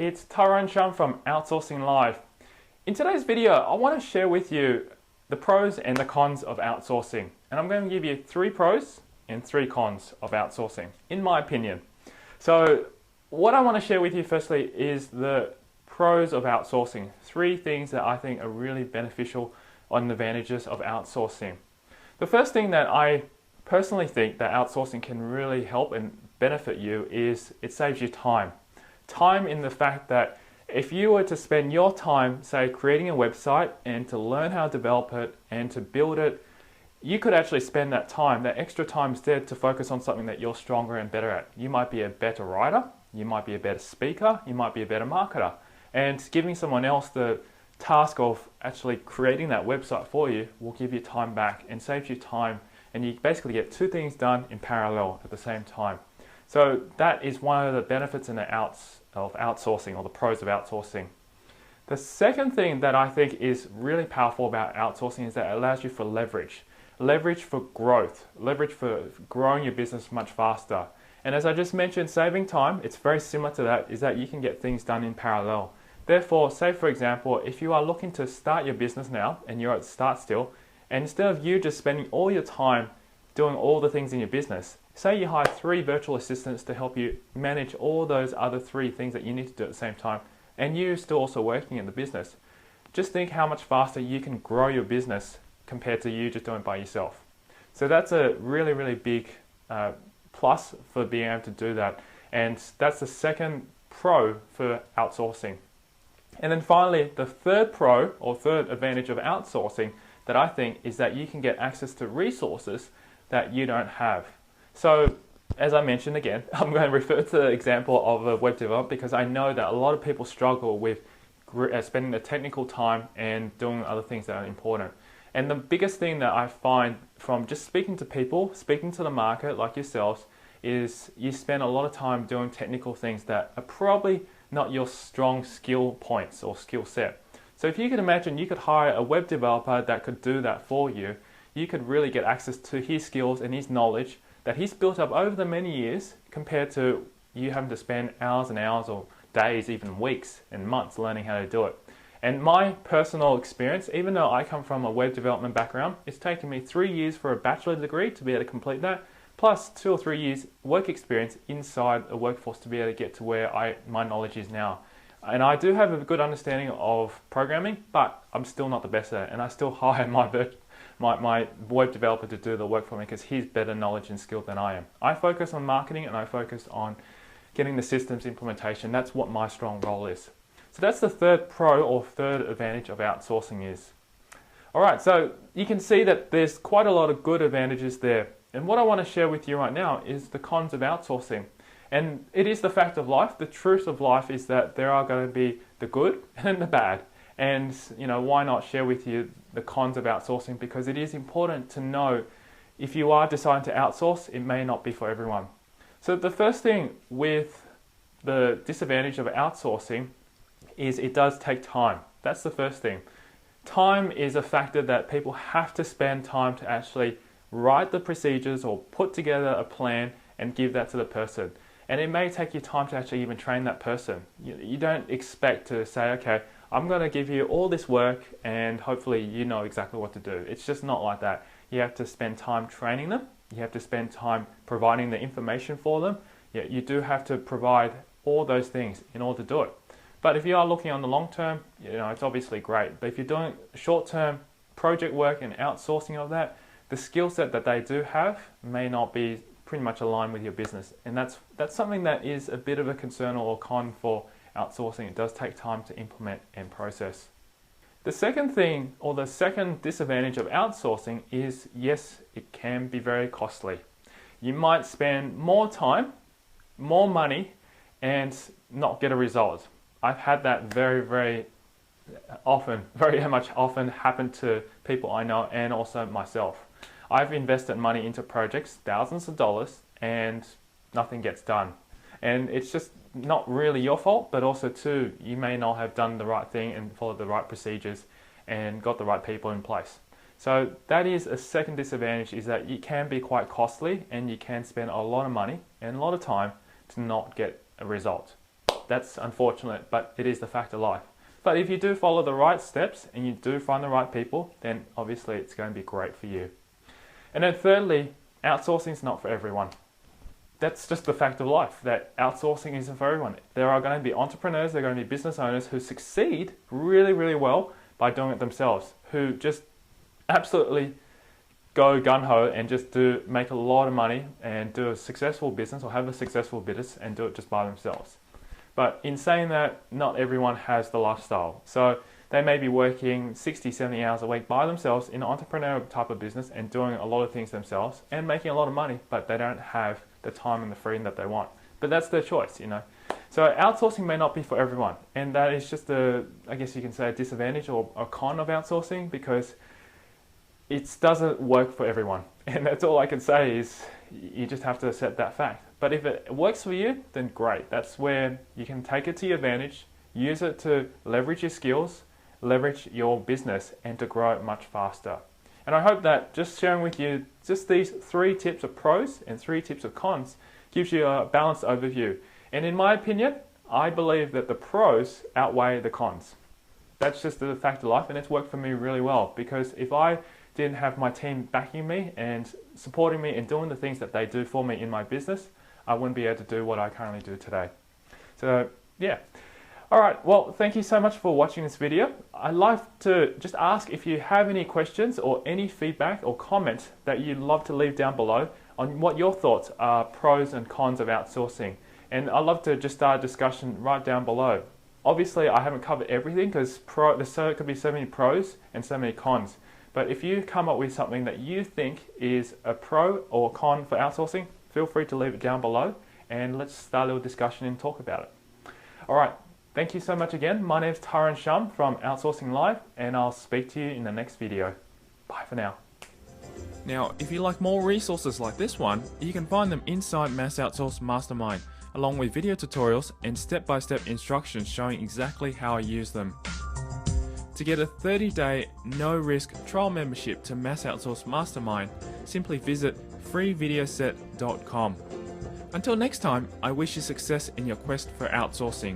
it's Tyrone Shum from Outsourcing Live. In today's video, I want to share with you the pros and the cons of outsourcing. And I'm going to give you 3 pros and 3 cons of outsourcing, in my opinion. So what I want to share with you firstly is the pros of outsourcing. 3 things that I think are really beneficial on the advantages of outsourcing. The first thing that I personally think that outsourcing can really help and benefit you is it saves you time. Time in the fact that if you were to spend your time, say, creating a website and to learn how to develop it and to build it, you could actually spend that time, that extra time instead, to focus on something that you're stronger and better at. You might be a better writer, you might be a better speaker, you might be a better marketer. And giving someone else the task of actually creating that website for you will give you time back and saves you time. And you basically get 2 things done in parallel at the same time. So that is one of the benefits and the outs of outsourcing, or the pros of outsourcing. The second thing that I think is really powerful about outsourcing is that it allows you for leverage. Leverage for growth, leverage for growing your business much faster. And as I just mentioned, saving time, it's very similar to that, is that you can get things done in parallel. Therefore, say for example, if you are looking to start your business now and you're at start still, and instead of you just spending all your time doing all the things in your business, say you hire 3 virtual assistants to help you manage all those other 3 things that you need to do at the same time, and you're still also working in the business. Just think how much faster you can grow your business compared to you just doing it by yourself. So that's a really, really big plus for being able to do that. And that's the second pro for outsourcing. And then finally, the third pro or third advantage of outsourcing that I think is that you can get access to resources that you don't have. So as I mentioned again, I'm going to refer to the example of a web developer because I know that a lot of people struggle with spending the technical time and doing other things that are important. And the biggest thing that I find from just speaking to people, speaking to the market like yourselves, is you spend a lot of time doing technical things that are probably not your strong skill points or skill set. So if you could imagine you could hire a web developer that could do that for you, you could really get access to his skills and his knowledge that he's built up over the many years compared to you having to spend hours and hours or days, even weeks and months learning how to do it. And my personal experience, even though I come from a web development background, it's taken me 3 years for a bachelor degree to be able to complete that, plus 2 or 3 years work experience inside a workforce to be able to get to where my knowledge is now. And I do have a good understanding of programming, but I'm still not the best at it, and I still hire my web developer to do the work for me because he's better knowledge and skill than I am. I focus on marketing and I focus on getting the systems implementation. That's what my strong role is. So that's the third pro or third advantage of outsourcing is. Alright, so you can see that there's quite a lot of good advantages there. And what I want to share with you right now is the cons of outsourcing. And it is the fact of life. The truth of life is that there are going to be the good and the bad. And why not share with you the cons of outsourcing, because it is important to know if you are deciding to outsource, it may not be for everyone. So the first thing with the disadvantage of outsourcing is it does take time. That's the first thing. Time is a factor that people have to spend time to actually write the procedures or put together a plan and give that to the person. And it may take you time to actually even train that person. You don't expect to say, okay, I'm going to give you all this work and hopefully you know exactly what to do. It's just not like that. You have to spend time training them. You have to spend time providing the information for them. You do have to provide all those things in order to do it. But if you are looking on the long term, it's obviously great. But if you're doing short-term project work and outsourcing of that, the skill set that they do have may not be pretty much aligned with your business. And that's something that is a bit of a concern or a con for outsourcing. It does take time to implement and process. The second thing, or the second disadvantage of outsourcing is, yes, it can be very costly. You might spend more time, more money, and not get a result. I've had that very much often happen to people I know and also myself. I've invested money into projects, thousands of dollars, and nothing gets done. And it's just not really your fault, but also too, you may not have done the right thing and followed the right procedures and got the right people in place. So that is a second disadvantage, is that it can be quite costly and you can spend a lot of money and a lot of time to not get a result. That's unfortunate, but it is the fact of life. But if you do follow the right steps and you do find the right people, then obviously it's going to be great for you. And then thirdly, outsourcing is not for everyone. That's just the fact of life, that outsourcing isn't for everyone. There are going to be entrepreneurs, there are going to be business owners who succeed really, really well by doing it themselves, who just absolutely go gung-ho and just make a lot of money and do a successful business or have a successful business and do it just by themselves. But in saying that, not everyone has the lifestyle. So they may be working 60, 70 hours a week by themselves in an entrepreneurial type of business and doing a lot of things themselves and making a lot of money, but they don't have the time and the freedom that they want. But that's their choice, you know. So outsourcing may not be for everyone, and that is just I guess you can say, a disadvantage or a con of outsourcing, because it doesn't work for everyone. And that's all I can say, is you just have to accept that fact. But if it works for you, then great. That's where you can take it to your advantage, use it to leverage your skills, leverage your business, and to grow it much faster. And I hope that just sharing with you just these 3 tips of pros and 3 tips of cons gives you a balanced overview. And in my opinion, I believe that the pros outweigh the cons. That's just the fact of life, and it's worked for me really well, because if I didn't have my team backing me and supporting me and doing the things that they do for me in my business, I wouldn't be able to do what I currently do today. So yeah. Alright, well, thank you so much for watching this video. I'd like to just ask if you have any questions or any feedback or comments that you'd love to leave down below on what your thoughts are, pros and cons of outsourcing. And I'd love to just start a discussion right down below. Obviously, I haven't covered everything, because there could be so many pros and so many cons. But if you come up with something that you think is a pro or con for outsourcing, feel free to leave it down below, and let's start a little discussion and talk about it. Alright. Thank you so much again. My name is Tyron Shum from Outsourcing Live, and I'll speak to you in the next video. Bye for now. Now, if you like more resources like this one, you can find them inside Mass Outsource Mastermind, along with video tutorials and step-by-step instructions showing exactly how I use them. To get a 30-day, no-risk trial membership to Mass Outsource Mastermind, simply visit freevideoset.com. Until next time, I wish you success in your quest for outsourcing.